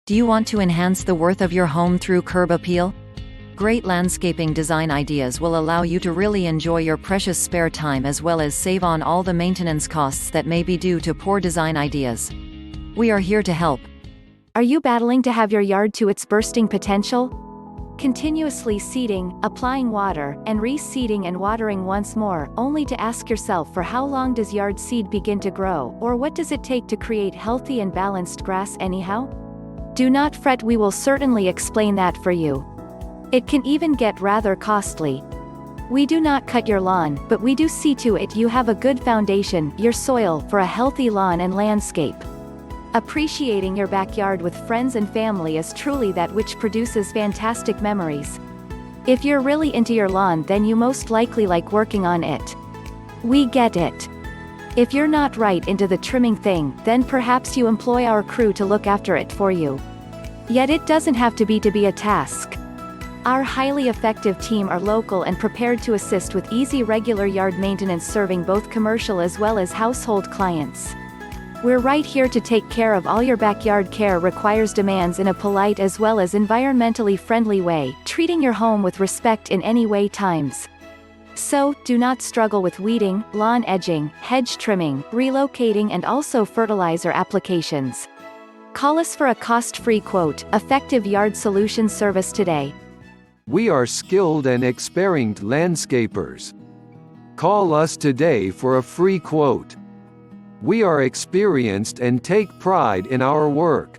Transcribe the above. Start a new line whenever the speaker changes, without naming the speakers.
Do you want to enhance the worth of your home through curb appeal? Great landscaping design ideas will allow you to really enjoy your precious spare time as well as save on all the maintenance costs that may be due to poor design ideas. We are here to help.
Are you battling to have your yard to its bursting potential? Continuously seeding, applying water, and reseeding and watering once more, only to ask yourself for how long does yard seed begin to grow, or what does it take to create healthy and balanced grass anyhow? Do not fret, we will certainly explain that for you. It can even get rather costly. We do not cut your lawn, but we do see to it you have a good foundation, your soil, for a healthy lawn and landscape. Appreciating your backyard with friends and family is truly that which produces fantastic memories. If you're really into your lawn, then you most likely like working on it. We get it. If you're not right into the trimming thing, then perhaps you employ our crew to look after it for you. Yet it doesn't have to be a task. Our highly effective team are local and prepared to assist with easy regular yard maintenance, serving both commercial as well as household clients. We're right here to take care of all your backyard care requires, demands in a polite as well as environmentally friendly way, treating your home with respect in any way times. So, do not struggle with weeding, lawn edging, hedge trimming, relocating and also fertilizer applications. Call us for a cost-free quote, effective yard solution service today.
We are skilled and experienced landscapers. Call us today for a free quote. We are experienced and take pride in our work.